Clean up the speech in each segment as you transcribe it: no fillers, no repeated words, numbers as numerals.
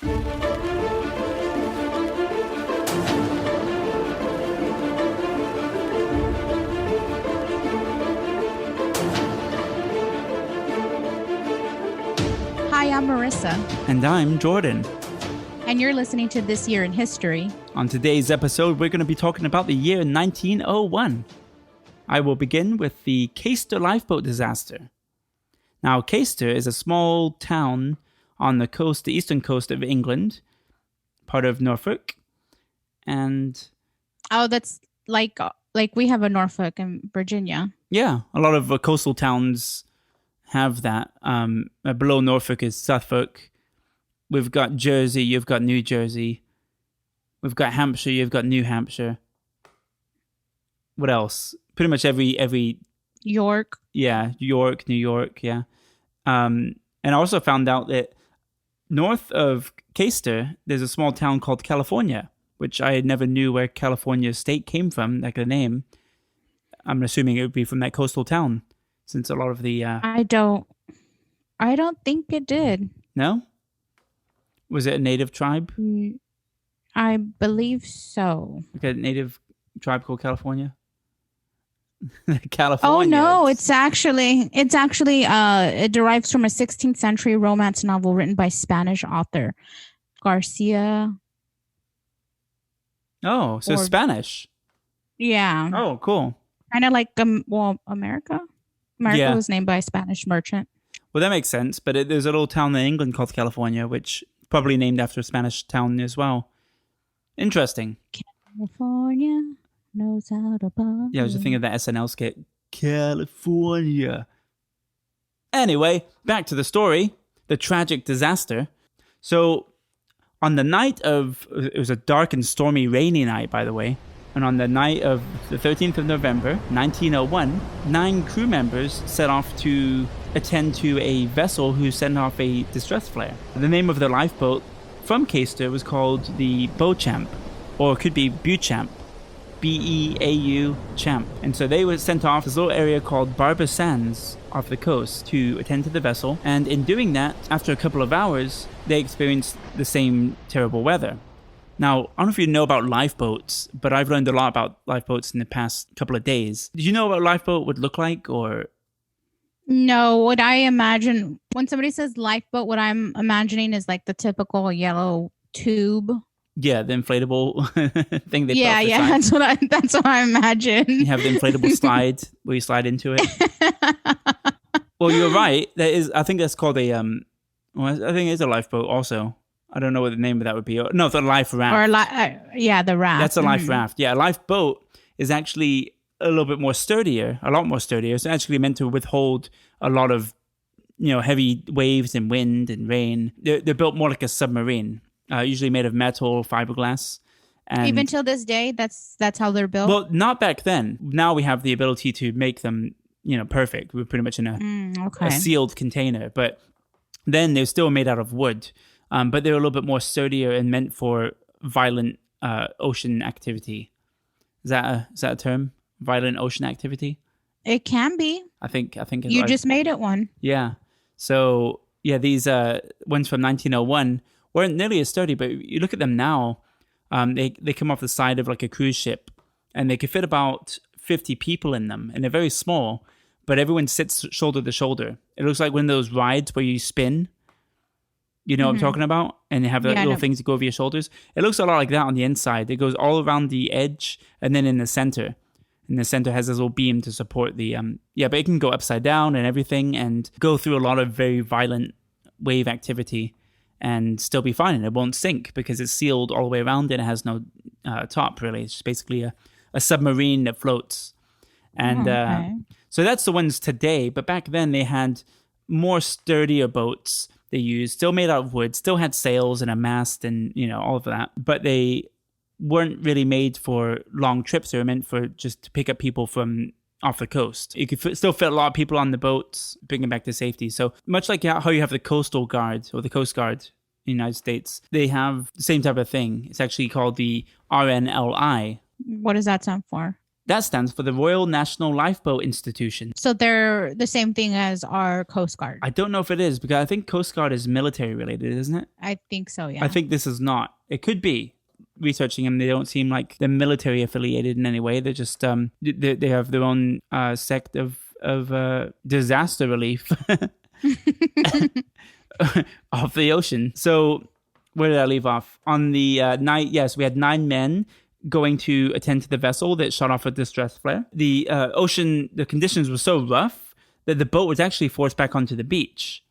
Hi, I'm Merisa. And I'm Jordan. And you're listening to This Year in History. On today's episode, we're going to be talking about the year 1901. I will begin with the Caister Lifeboat Disaster. Now, Caister is a small town on the eastern coast of England, part of Norfolk. And oh, that's like we have a Norfolk in Virginia. Yeah, a lot of coastal towns have that. Below Norfolk is Suffolk. We've got Jersey, you've got New Jersey. We've got Hampshire, you've got New Hampshire. What else? Pretty much every York. Yeah, York, New York, yeah. And I also found out that north of Caister, there's a small town called California, which I never knew where California state came from, like the name. I'm assuming it would be from that coastal town, since a lot of the... I don't think it did. No? Was it a native tribe? I believe so. Like a native tribe called California? California. Oh no, it's actually it derives from a 16th century romance novel written by Spanish author Garcia. Oh, so Spanish. Yeah. Oh, cool. Kind of like America. America was named by a Spanish merchant. Well, that makes sense. But there's a little town in England called California, which probably named after a Spanish town as well. Interesting. California knows how to party. Yeah, I was just thinking of that SNL skit. California. Anyway, back to the story. The tragic disaster. So, on the night of... It was a dark and stormy, rainy night, by the way. And on the night of the 13th of November, 1901, 9 crew members set off to attend to a vessel who sent off a distress flare. The name of the lifeboat from Caister was called the Beauchamp, or it could be Beauchamp. B-E-A-U Champ. And so they were sent off this little area called Barber Sands off the coast to attend to the vessel. And in doing that, after a couple of hours, they experienced the same terrible weather. Now, I don't know if you know about lifeboats, but I've learned a lot about lifeboats in the past couple of days. Did you know what a lifeboat would look like, or? No, what I imagine, when somebody says lifeboat, what I'm imagining is like the typical yellow tube. Yeah, the inflatable thing they put off the side. that's what I imagine. You have the inflatable slide where you slide into it. Well, you're right. I think that's called a I think it's a lifeboat also. I don't know what the name of that would be. No, it's a life raft. Or the raft. That's a life raft. Yeah, a lifeboat is actually a lot more sturdier. It's actually meant to withhold a lot of, heavy waves and wind and rain. They're built more like a submarine, usually made of metal, fiberglass. And even till this day, that's how they're built? Well, not back then. Now we have the ability to make them, perfect. We're pretty much in a sealed container. But then they're still made out of wood. But they're a little bit more sturdier and meant for violent ocean activity. Is that a term? Violent ocean activity? It can be. I think you just made it one. Yeah. So these ones from 1901 weren't nearly as sturdy, but you look at them now. They come off the side of like a cruise ship, and they could fit about 50 people in them, and they're very small. But everyone sits shoulder to shoulder. It looks like one of those rides where you spin. You know what I'm talking about? And they have little things that go over your shoulders. It looks a lot like that on the inside. It goes all around the edge and then in the center. And the center has this little beam to support the... but it can go upside down and everything and go through a lot of very violent wave activity and still be fine. And it won't sink because it's sealed all the way around and it has no top, really. It's just basically a submarine that floats. And so that's the ones today. But back then they had more sturdier boats they used, still made out of wood, still had sails and a mast and, all of that. But they weren't really made for long trips. They were meant for just to pick up people from off the coast. You could still fit a lot of people on the boats, bring them back to safety. So much like how you have the Coastal Guard or the Coast Guard in the United States, they have the same type of thing. It's actually called the RNLI. What does that stand for? That stands for the Royal National Lifeboat Institution. So they're the same thing as our Coast Guard. I don't know if it is, because I think Coast Guard is military related, isn't it? I think so, yeah. I think this is not. It could be. Researching them, they don't seem like they're military affiliated in any way. They're just they have their own sect of disaster relief off the ocean. So where did I leave off? On the night, yes, we had 9 men going to attend to the vessel that shot off a distress flare. The the conditions were so rough that the boat was actually forced back onto the beach.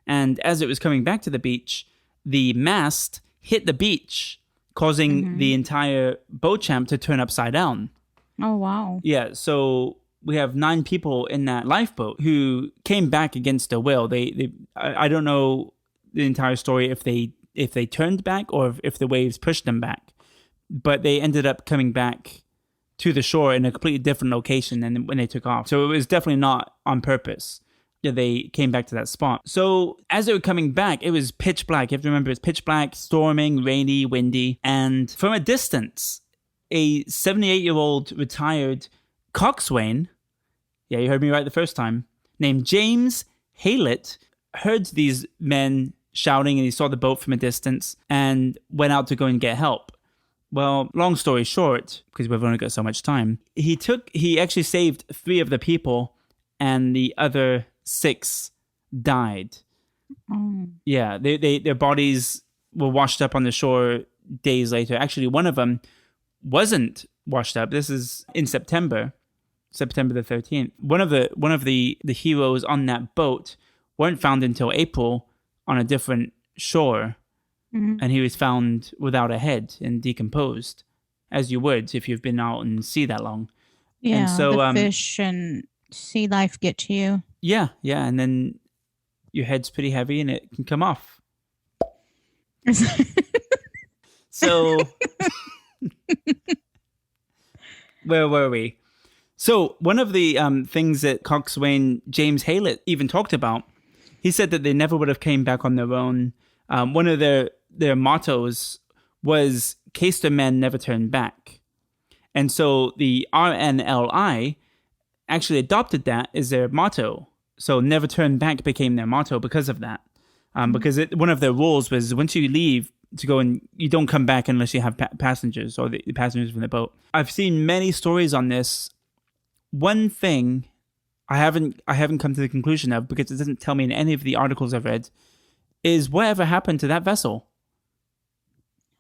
And as it was coming back to the beach, the mast hit the beach, causing the entire boat champ to turn upside down. Oh, wow. Yeah, so we have 9 people in that lifeboat who came back against their will. I don't know the entire story if they turned back or if the waves pushed them back. But they ended up coming back to the shore in a completely different location than when they took off. So it was definitely not on purpose. Yeah, they came back to that spot. So as they were coming back, it was pitch black. You have to remember, it's pitch black, storming, rainy, windy. And from a distance, a 78-year-old retired coxswain, yeah, you heard me right the first time, named James Hale, heard these men shouting, and he saw the boat from a distance and went out to go and get help. Well, long story short, because we've only got so much time, he actually saved 3 of the people, and the other 6 died. Yeah, their bodies were washed up on the shore days later. Actually, one of them wasn't washed up. This is in September the 13th. One of the heroes on that boat weren't found until April on a different shore. And he was found without a head and decomposed, as you would if you've been out in sea that long. Yeah, and so, the fish and sea life get to you. Yeah, and then your head's pretty heavy and it can come off. So, where were we? So, one of the things that coxswain James Hale even talked about, he said that they never would have came back on their own. One of their mottos was "Caister men never turn back," and so the RNLI actually adopted that as their motto. So "Never turn back" became their motto because of that. Because one of their rules was once you leave to go and you don't come back unless you have passengers or the passengers from the boat. I've seen many stories on this. One thing I haven't come to the conclusion of, because it doesn't tell me in any of the articles I've read, is whatever happened to that vessel.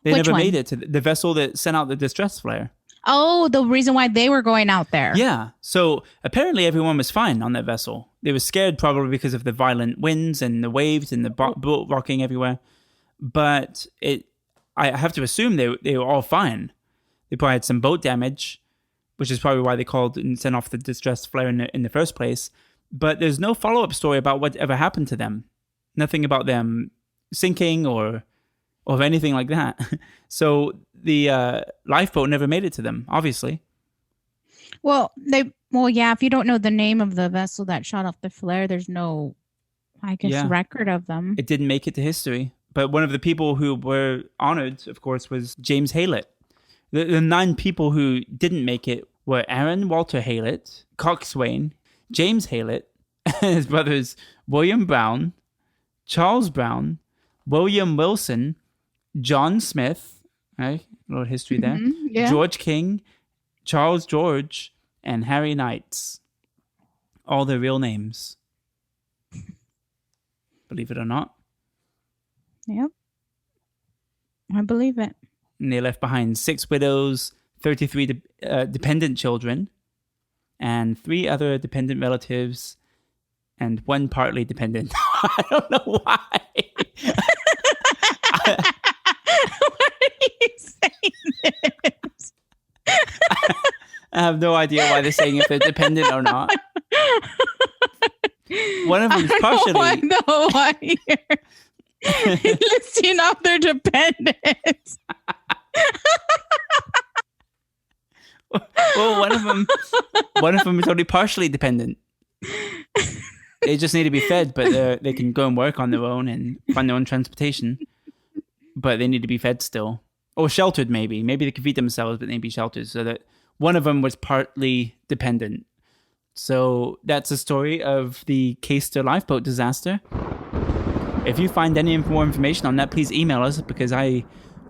They Which never one? made it to the vessel that sent out the distress flare. Oh, the reason why they were going out there. Yeah. So apparently everyone was fine on that vessel. They were scared probably because of the violent winds and the waves and the boat rocking everywhere. But I have to assume they were all fine. They probably had some boat damage, which is probably why they called and sent off the distress flare in the first place. But there's no follow-up story about whatever happened to them. Nothing about them sinking or anything like that. So the lifeboat never made it to them, obviously. Well, yeah, if you don't know the name of the vessel that shot off the flare, there's no, I guess, record of them. It didn't make it to history. But one of the people who were honored, of course, was James Hale. The 9 people who didn't make it were Aaron Walter Hale, coxswain, James Hale, and his brothers William Brown, Charles Brown, William Wilson, John Smith, right? A little history there. Yeah. George King, Charles George, and Harry Knights. All their real names. Believe it or not. Yep. I believe it. And they left behind 6 widows, 33 dependent children, and 3 other dependent relatives, and 1 partly dependent. I don't know why. Why are you saying this? I have no idea why they're saying if they're dependent or not. One of them is partially. I know why you're listing off their dependents. Well, one of them is only partially dependent. They just need to be fed, but they can go and work on their own and find their own transportation. But they need to be fed still, or sheltered maybe. Maybe they can feed themselves, but they need to be sheltered so that one of them was partly dependent. So that's the story of the Caister Lifeboat Disaster. If you find any more information on that, please email us, because I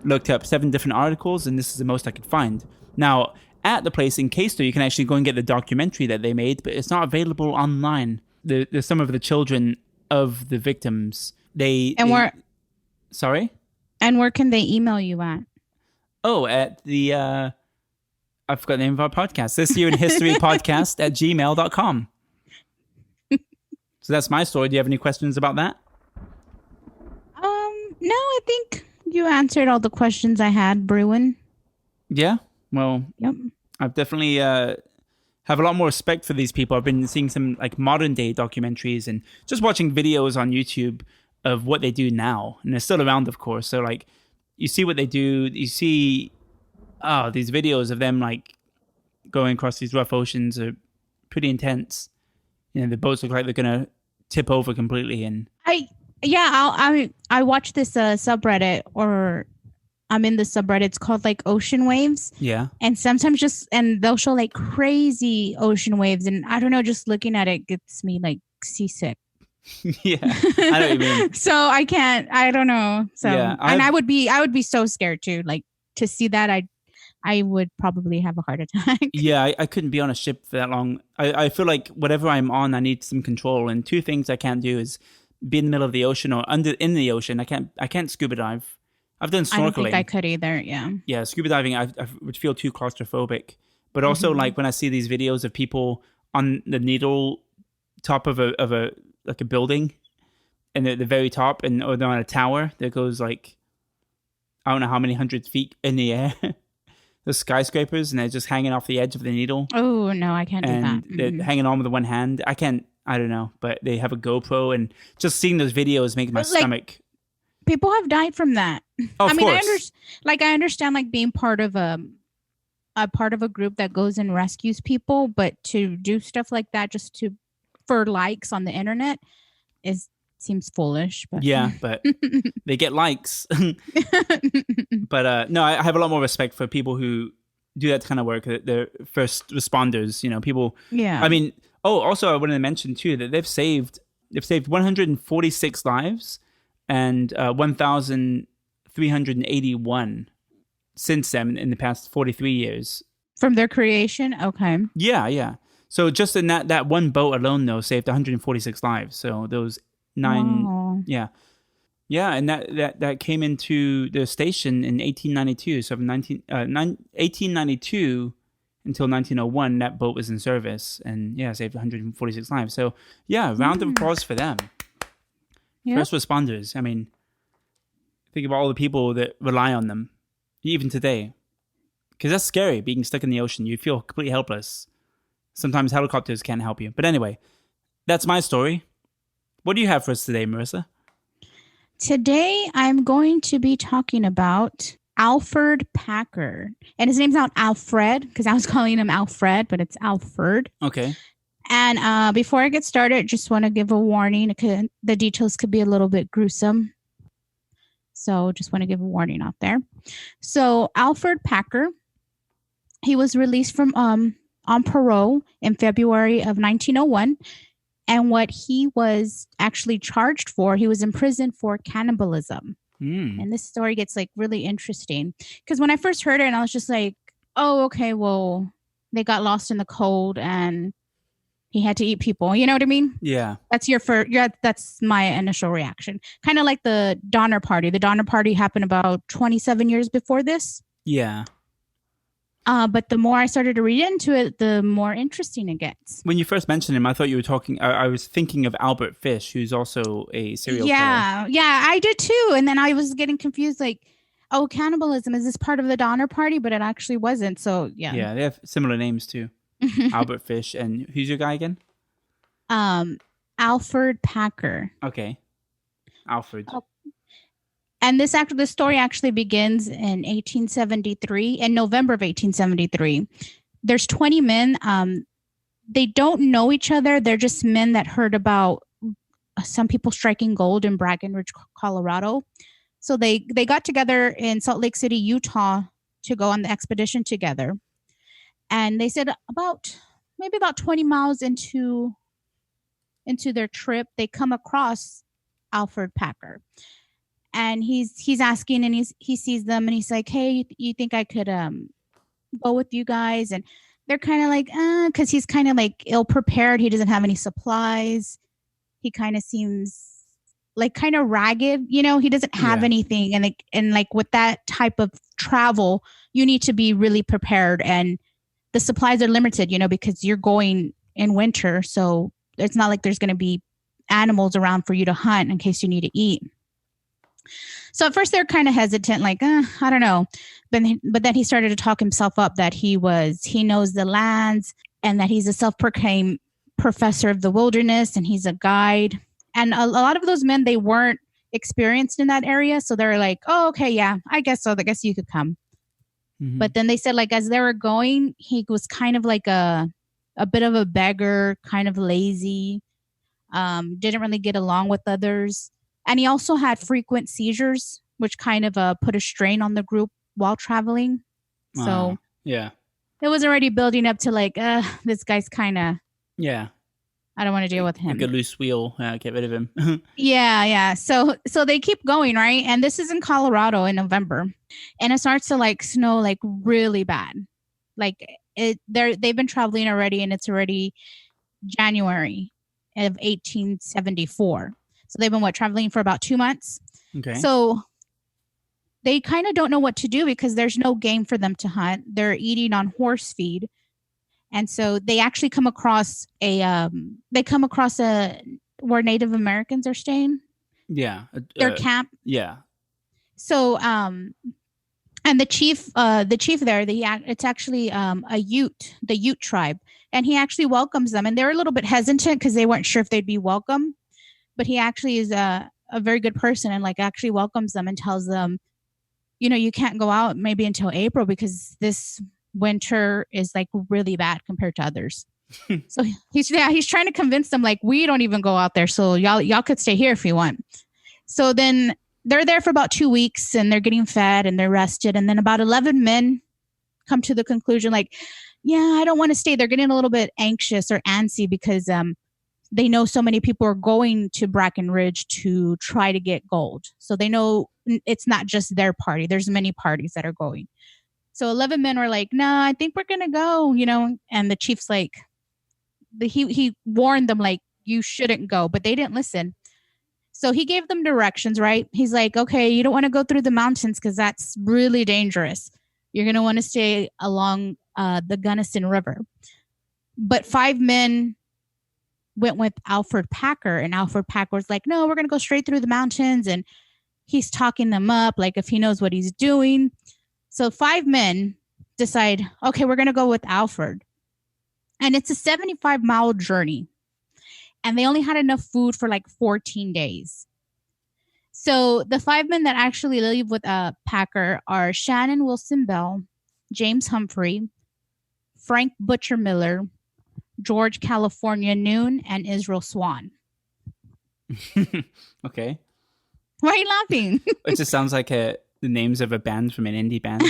looked up 7 different articles and this is the most I could find. Now, at the place in Caister, you can actually go and get the documentary that they made, but it's not available online. There's some of the children of the victims. Sorry? And where can they email you at? Oh, at the... I forgot the name of our podcast. This Year in History podcast at gmail.com. So that's my story. Do you have any questions about that? No, I think you answered all the questions I had, Bruin. Yeah? Well, yep. I've definitely have a lot more respect for these people. I've been seeing some like modern day documentaries and just watching videos on YouTube of what they do now. And they're still around, of course. So like you see what they do. You see these videos of them like going across these rough oceans are pretty intense. You know, the boats look like they're going to tip over completely. And I watch this subreddit, or I'm in the subreddit. It's called like Ocean Waves. Yeah. And sometimes and they'll show like crazy ocean waves. And I don't know, just looking at it gets me like seasick. Yeah. I know what you mean. So I don't know. So, yeah, and I would be so scared too. Like to see that, I would probably have a heart attack. Yeah, I couldn't be on a ship for that long. I feel like whatever I'm on, I need some control. And 2 things I can't do is be in the middle of the ocean or in the ocean. I can't scuba dive. I've done snorkeling. I don't think I could either. Yeah. Yeah, scuba diving, I would feel too claustrophobic. But also, like when I see these videos of people on the needle top of a like a building, and at the very top, or they're on a tower that goes like I don't know how many hundred feet in the air. The skyscrapers, and they're just hanging off the edge of the needle. Oh no, I can't do that. They're hanging on with one hand. I don't know, but they have a GoPro, and just seeing those videos makes my stomach. People have died from that. Oh, of course. I understand like being part of a group that goes and rescues people, but to do stuff like that just for likes on the internet seems foolish. But. Yeah, but they get likes. But no, I have a lot more respect for people who do that kind of work. They're first responders, you know, people. Yeah. I mean, also I wanted to mention too that they've saved 146 lives and 1,381 since then in the past 43 years. From their creation? Okay. Yeah. So just in that one boat alone, though, saved 146 lives. So those 9, wow. Yeah, and that came into the station in 1892. So from 1892 until 1901, that boat was in service, and saved 146 lives. So round of applause for them. Yep. First responders. I mean, think about all the people that rely on them, even today, because that's scary. Being stuck in the ocean, you feel completely helpless. Sometimes helicopters can't help you. But anyway, that's my story. What do you have for us today, Merisa? Today, I'm going to be talking about Alferd Packer. And his name's not Alfred, because I was calling him Alfred, but it's Alferd. Okay. And before I get started, just want to give a warning. The details could be a little bit gruesome. So just want to give a warning out there. So Alferd Packer, he was released from on parole in February of 1901. And what he was actually charged for, he was in prison for cannibalism. And this story gets like really interesting. Because when I first heard it, and I was just like, oh, okay, well, they got lost in the cold and he had to eat people. You know what I mean? Yeah. That's my initial reaction. Kind of like the Donner Party. The Donner Party happened about 27 years before this. Yeah. But the more I started to read into it, the more interesting it gets. When you first mentioned him, I thought you were talking... I was thinking of Albert Fish, who's also a serial killer. Yeah, I did too. And then I was getting confused, like, oh, cannibalism, is this part of the Donner Party? But it actually wasn't, so yeah. Yeah, they have similar names too. Albert Fish. And who's your guy again? Alferd Packer. Okay. Alfred. Oh. And this story actually begins in 1873, in November of 1873. There's 20 men. They don't know each other. They're just men that heard about some people striking gold in Breckenridge, Colorado. So they got together in Salt Lake City, Utah to go on the expedition together. And they said maybe about 20 miles into their trip, they come across Alferd Packer. And he's asking, and he sees them, and he's like, "Hey, you think I could go with you guys?" And they're kind of like, because he's kind of like ill prepared. He doesn't have any supplies. He kind of seems like kind of ragged, he doesn't have anything. And like with that type of travel, you need to be really prepared, and the supplies are limited, because you're going in winter. So it's not like there's going to be animals around for you to hunt in case you need to eat. So at first they're kind of hesitant, like, I don't know. But then he started to talk himself up that he knows the lands, and that he's a self-proclaimed professor of the wilderness, and he's a guide. And a lot of those men, they weren't experienced in that area. So they're like, oh, okay, yeah, I guess so. I guess you could come. Mm-hmm. But then they said, like, as they were going, he was kind of like a bit of a beggar, kind of lazy, didn't really get along with others. And he also had frequent seizures, which kind of put a strain on the group while traveling. So yeah, it was already building up to like, this guy's kind of, I don't want to deal with him. Like a loose wheel. Get rid of him. Yeah. So they keep going, right? And this is in Colorado in November, and it starts to like snow like really bad. Like they've been traveling already, and it's already January of 1874. So they've been traveling for about 2 months. Okay. So they kind of don't know what to do because there's no game for them to hunt. They're eating on horse feed. And so they actually come across where Native Americans are staying. Yeah. Their camp. Yeah. So, and the chief there, it's actually the Ute Tribe. And he actually welcomes them. And they're a little bit hesitant because they weren't sure if they'd be welcome. But he actually is a very good person, and like actually welcomes them and tells them, you can't go out maybe until April because this winter is like really bad compared to others. So he's trying to convince them, like, we don't even go out there. So y'all could stay here if you want. So then they're there for about 2 weeks, and they're getting fed and they're rested. And then about 11 men come to the conclusion, like, yeah, I don't want to stay. They're getting a little bit anxious or antsy because they know so many people are going to Breckenridge to try to get gold. So they know it's not just their party. There's many parties that are going. So 11 men were like, nah, I think we're going to go, and the chief's like, he warned them, like, you shouldn't go, but they didn't listen. So he gave them directions, right? He's like, okay, you don't want to go through the mountains because that's really dangerous. You're going to want to stay along the Gunnison River. But 5 men went with Alferd Packer, and Alferd Packer was like, no, we're going to go straight through the mountains. And he's talking them up, like, if he knows what he's doing. So 5 men decide, okay, we're going to go with Alferd. And it's a 75-mile journey. And they only had enough food for like 14 days. So the 5 men that actually leave with Packer are Shannon Wilson Bell, James Humphrey, Frank Butcher Miller, George California Noon, and Israel Swan. Okay. Why are you laughing? It just sounds like the names of a band from an indie band.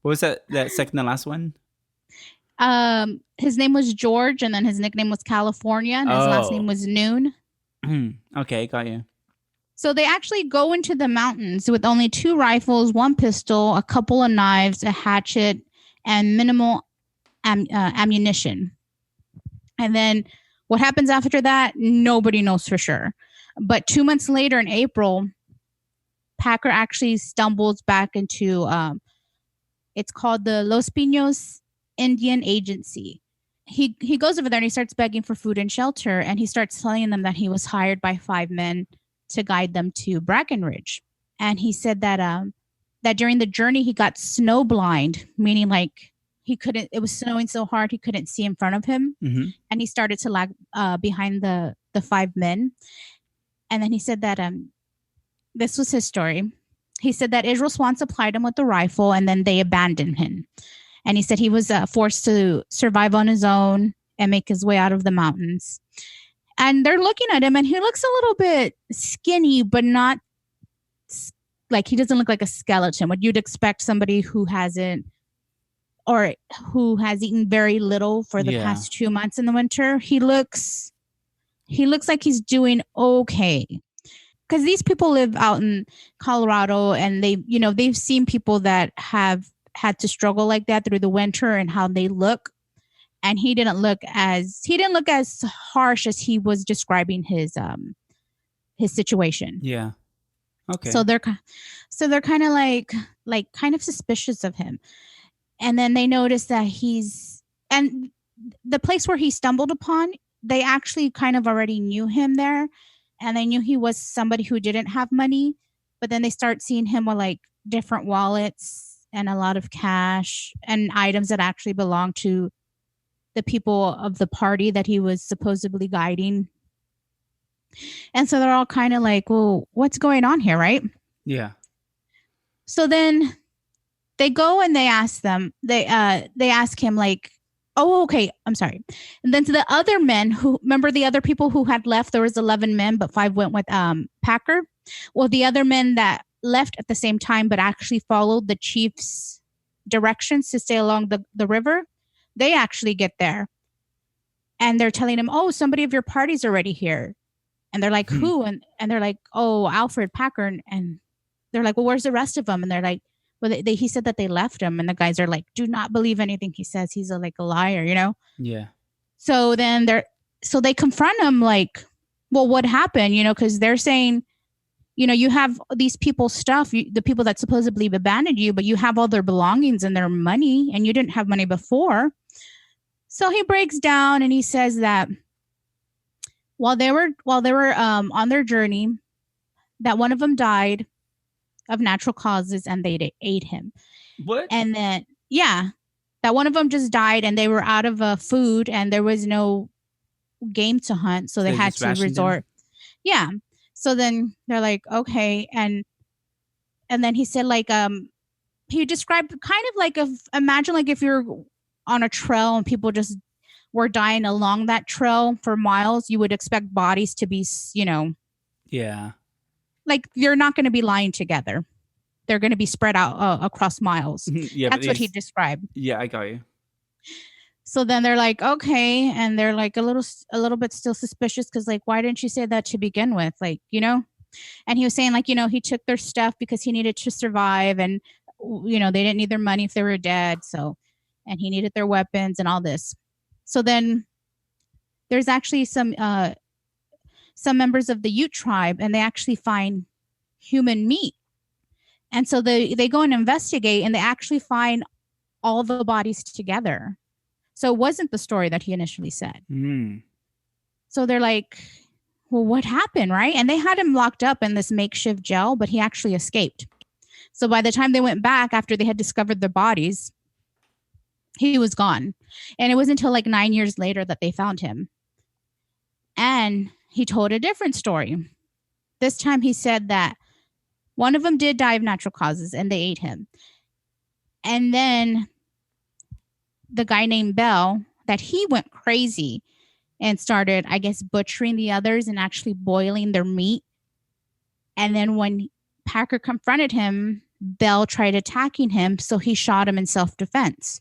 What was that second to last one? His name was George, and then his nickname was California, and his last name was Noon. Okay, got you. So they actually go into the mountains with only 2 rifles, 1 pistol, a couple of knives, a hatchet, and minimal ammunition. And then what happens after that, nobody knows for sure. But 2 months later in April, Packer actually stumbles back into it's called the Los Pinos Indian Agency. He goes over there and he starts begging for food and shelter, and he starts telling them that he was hired by 5 men to guide them to Breckenridge. And he said that that during the journey he got snowblind, meaning like it was snowing so hard he couldn't see in front of him. Mm-hmm. And he started to lag behind the 5 men. And then he said that this was his story. He said that Israel Swan supplied him with a rifle, and then they abandoned him. And he said he was forced to survive on his own and make his way out of the mountains. And they're looking at him, and he looks a little bit skinny, but not like, he doesn't look like a skeleton. What you'd expect somebody who hasn't or who has eaten very little for the Yeah. past 2 months in the winter, he looks like he's doing okay. Because these people live out in Colorado, and they've seen people that have had to struggle like that through the winter and how they look. And he didn't look as harsh as he was describing his situation. Yeah. Okay. So they're kind of like kind of suspicious of him. And then they notice that and the place where he stumbled upon, they actually kind of already knew him there, and they knew he was somebody who didn't have money. But then they start seeing him with like different wallets and a lot of cash and items that actually belong to the people of the party that he was supposedly guiding. And so they're all kind of like, well, what's going on here, right? Yeah. So then they go and they ask him like, oh, okay, I'm sorry. And then to the other men who, remember the other people who had left, there was 11 men, but 5 went with Packer. Well, the other men that left at the same time, but actually followed the chief's directions to stay along the river, they actually get there. And they're telling him, oh, somebody of your party's already here. And they're like, who? And they're like, oh, Alfred Packer. And they're like, well, where's the rest of them? And they're like, well, he said that they left him. And the guys are like, do not believe anything he says. He's like a liar, Yeah. So then they confront him like, well, what happened? Because they're saying, you have these people's stuff, the people that supposedly abandoned you, but you have all their belongings and their money, and you didn't have money before. So he breaks down and he says that while they were on their journey, that one of them died of natural causes and they ate him. What? And then, yeah, that one of them just died and they were out of food and there was no game to hunt. So they had to resort. Yeah. So then they're like, okay. And then he said like, he described kind of like, imagine like if you're on a trail and people just were dying along that trail for miles, you would expect bodies to be, Yeah. Like you're not going to be lying together. They're going to be spread out across miles. Yeah, that's what he described. Yeah, I got you. So then they're like, okay, and they're like a little bit still suspicious because like, why didn't you say that to begin with? Like, And he was saying like, he took their stuff because he needed to survive, and they didn't need their money if they were dead. So, and he needed their weapons and all this. So then there's actually some members of the Ute Tribe, and they actually find human meat. And so they go and investigate, and they actually find all the bodies together. So it wasn't the story that he initially said. So they're like, well, what happened, right? And they had him locked up in this makeshift jail, but he actually escaped. So by the time they went back after they had discovered the bodies, he was gone. And it wasn't until like 9 years later that they found him. And he told a different story. This time he said that one of them did die of natural causes and they ate him. And then the guy named Bell, that he went crazy and started, I guess, butchering the others and actually boiling their meat. And then when Packer confronted him, Bell tried attacking him, so he shot him in self-defense.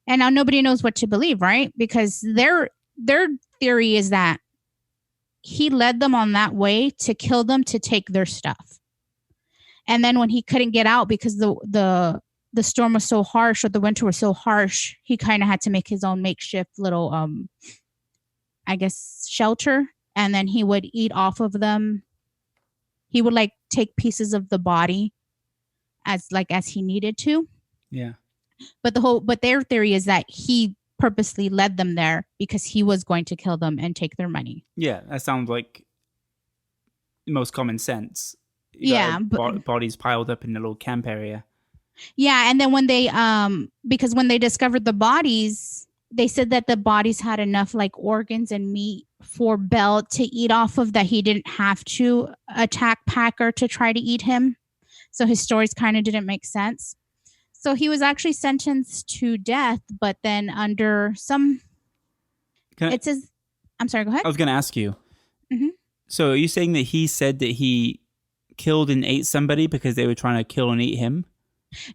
And now nobody knows what to believe, right? Because their theory is that he led them on that way to kill them, to take their stuff. And then when he couldn't get out because the storm was so harsh, or the winter was so harsh, he kind of had to make his own makeshift little, I guess, shelter. And then he would eat off of them. He would like take pieces of the body as he needed to. Yeah. But their theory is that he purposely led them there because he was going to kill them and take their money. Yeah, that sounds like the most common sense. Bodies piled up in a little camp area. Yeah, and then when they because when they discovered the bodies, they said that the bodies had enough like organs and meat for Bell to eat off of, that he didn't have to attack Packer to try to eat him. So his stories kind of didn't make sense. So he was actually sentenced to death, but then under some... It says... I'm sorry, go ahead. I was going to ask you. Mm-hmm. So are you saying that he said that he killed and ate somebody because they were trying to kill and eat him?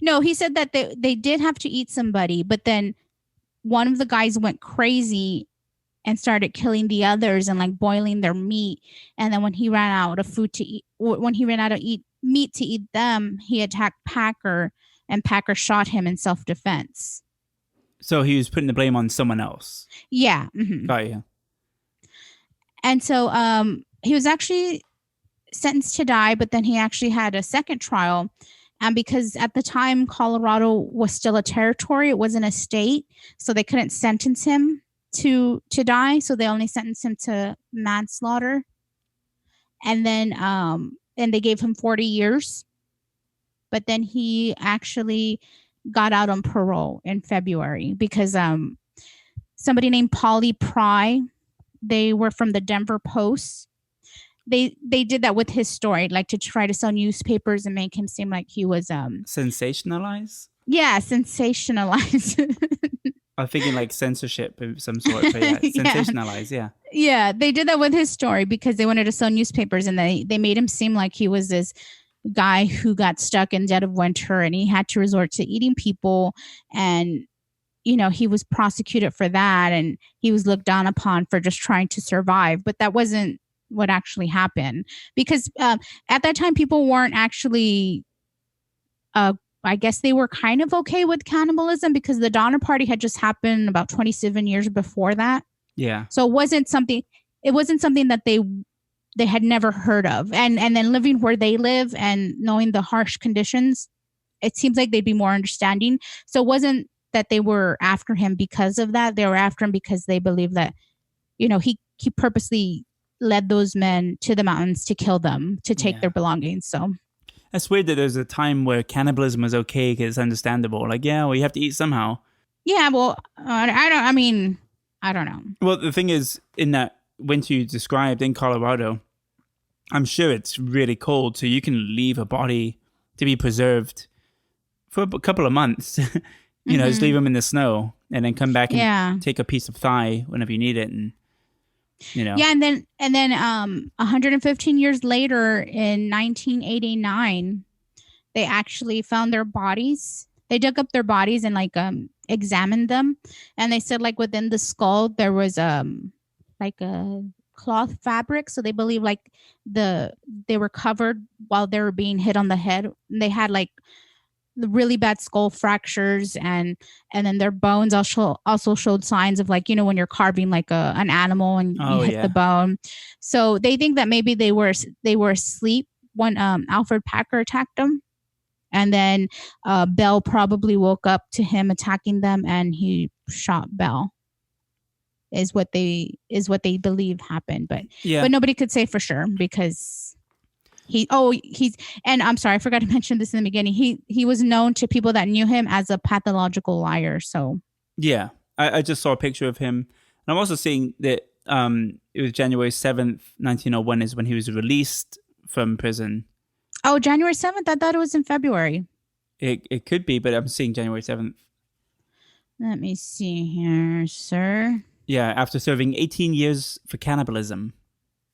No, he said that they did have to eat somebody, but then one of the guys went crazy and started killing the others and like boiling their meat. And then when he ran out of food to eat, when he ran out of meat to eat them, he attacked Packer, and Packer shot him in self-defense. So he was putting the blame on someone else. Yeah. Mm-hmm. Got you. And so he was actually sentenced to die, but then he actually had a second trial. And because at the time, Colorado was still a territory, it wasn't a state, so they couldn't sentence him to die. So they only sentenced him to manslaughter. And then and they gave him 40 years. But then he actually got out on parole in February because somebody named Polly Pry, they were from the Denver Post. They did that with his story, like to try to sell newspapers and make him seem like he was sensationalize. Yeah, sensationalize. I'm thinking like censorship of some sort, but yeah, sensationalize. Yeah, they did that with his story because they wanted to sell newspapers, and they made him seem like he was this guy who got stuck in dead of winter, and he had to resort to eating people, and he was prosecuted for that, and he was looked down upon for just trying to survive. But that wasn't what actually happened, because at that time people weren't actually I guess they were kind of okay with cannibalism because the Donner Party had just happened about 27 years before that. Yeah. So it wasn't something that they had never heard of. And then living where they live and knowing the harsh conditions, it seems like they'd be more understanding. So it wasn't that they were after him because of that. They were after him because they believed that, he purposely led those men to the mountains to kill them, to take their belongings. So that's weird that there's a time where cannibalism was okay because it's understandable. Like, yeah, well, you have to eat somehow. Yeah, well, I don't know. Well, the thing is, in that winter you described in Colorado, I'm sure it's really cold, so you can leave a body to be preserved for a couple of months. Just leave them in the snow and then come back and take a piece of thigh whenever you need it, and Yeah, and then 115 years later, in 1989, they actually found their bodies. They dug up their bodies and examined them, and they said within the skull there was a cloth fabric. So they believe they were covered while they were being hit on the head. They had the really bad skull fractures, and then their bones also showed signs of when you're carving an animal and you hit the bone. So they think that maybe they were asleep when Alferd Packer attacked them, and then Bell probably woke up to him attacking them, and he shot Bell. Is what they believe happened, but nobody could say for sure because and I'm sorry, I forgot to mention this in the beginning. He was known to people that knew him as a pathological liar. So yeah, I just saw a picture of him, and I'm also seeing that it was January 7th, 1901 is when he was released from prison. Oh, January 7th? I thought it was in February. It could be, but I'm seeing January 7th. Let me see here, sir. Yeah, after serving 18 years for cannibalism.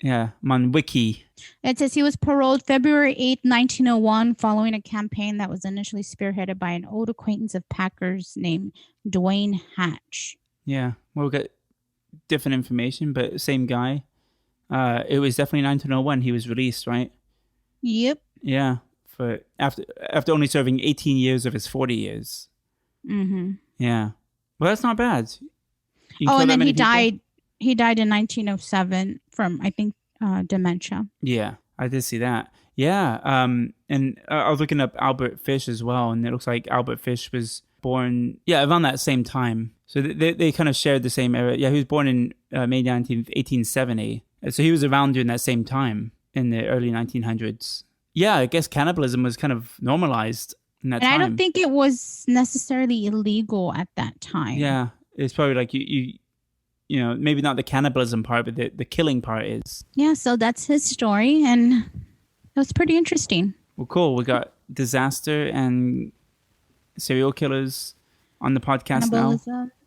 Yeah, I'm on Wiki. It says he was paroled February 8th, 1901, following a campaign that was initially spearheaded by an old acquaintance of Packer's named Dwayne Hatch. Yeah, we'll get different information, but same guy. It was definitely 1901 he was released, right? Yep. Yeah, for after only serving 18 years of his 40 years. Mm-hmm. Yeah. Well, that's not bad. And then he died. He died in 1907 from, I think, dementia. Yeah, I did see that. Yeah, and I was looking up Albert Fish as well, and it looks like Albert Fish was born, around that same time. So they kind of shared the same era. Yeah, he was born in May 19th, 1870. So he was around during that same time in the early 1900s. Yeah, I guess cannibalism was kind of normalized in that time. And I don't think it was necessarily illegal at that time. Yeah, it's probably like you know, maybe not the cannibalism part, but the killing part is. Yeah, so that's his story, and it was pretty interesting. Well, cool. We got disaster and serial killers on the podcast now.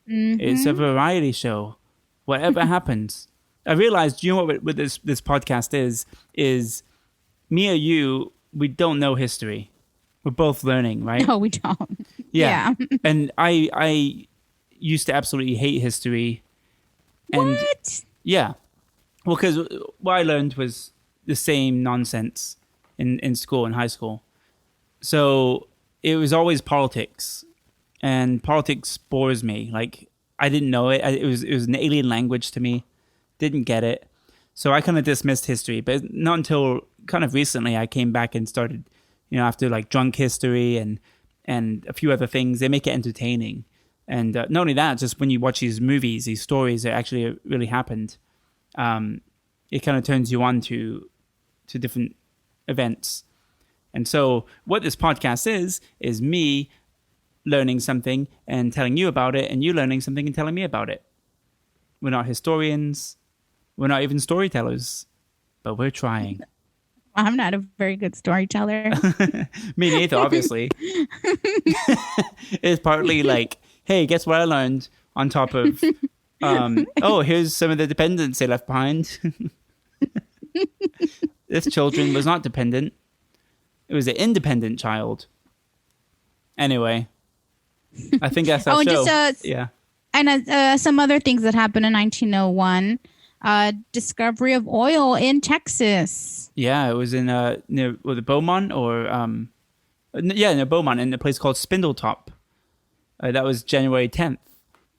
Mm-hmm. It's a variety show. Whatever happens. I realized, you know what this podcast is me or you, we don't know history. We're both learning, right? No, we don't. Yeah. And I used to absolutely hate history. And What? yeah. Well, because what I learned was the same nonsense in school, in high school. So it was always politics. And politics bores me. Like, I didn't know it. It was an alien language to me. Didn't get it. So I kind of dismissed history. But not until kind of recently I came back and started, after like drunk history and a few other things, they make it entertaining. And not only that, just when you watch these movies, these stories that actually really happened, it kind of turns you on to different events. And so what this podcast is me learning something and telling you about it, and you learning something and telling me about it. We're not historians. We're not even storytellers, but we're trying. I'm not a very good storyteller. Me neither, obviously. It's partly like, hey, guess what I learned? On top of, here's some of the dependents they left behind. This children was not dependent. It was an independent child. Anyway, I think that's our show. Yeah. And some other things that happened in 1901. Discovery of oil in Texas. Yeah, it was in near the Beaumont or near Beaumont in a place called Spindletop. That was January 10th.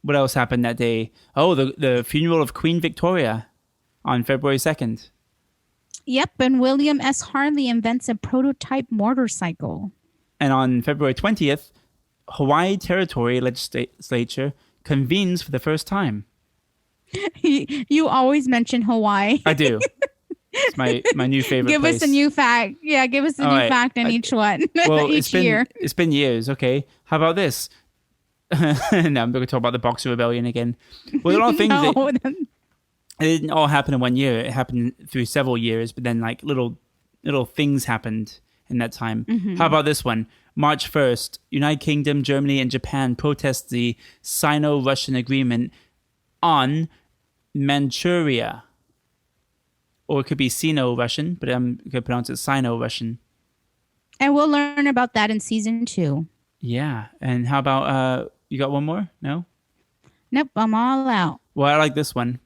What else happened that day? Oh, the funeral of Queen Victoria on February 2nd. Yep, and William S. Harley invents a prototype motorcycle. And on February 20th, Hawaii Territory Legislature convenes for the first time. You always mention Hawaii. I do. It's my new favorite Give place. us a new fact. Yeah, give us a new fact in each one. Well, each year. It's been years. Okay. How about this? No, I'm going to talk about the Boxer Rebellion again. Well, there are a lot of things that it didn't all happen in 1 year. It happened through several years, but then like little things happened in that time. Mm-hmm. How about this one? March 1st, United Kingdom, Germany, and Japan protest the Sino-Russian agreement on Manchuria. Or it could be Sino-Russian, but I'm going to pronounce it Sino-Russian. And we'll learn about that in season 2. Yeah. And how about, you got one more? No? Nope, I'm all out. Well, I like this one.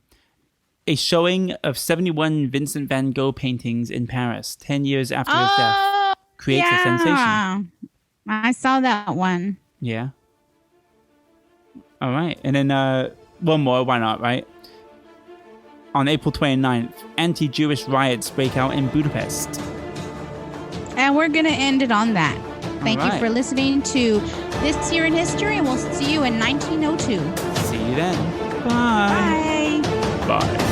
A showing of 71 Vincent van Gogh paintings in Paris 10 years after his death creates a sensation. I saw that one. Yeah. All right. And then one more. Why not, right? On April 29th, anti-Jewish riots break out in Budapest. And we're going to end it on that. Thank you for listening to This Year in History, and we'll see you in 1902. See you then. Bye. Bye. Bye.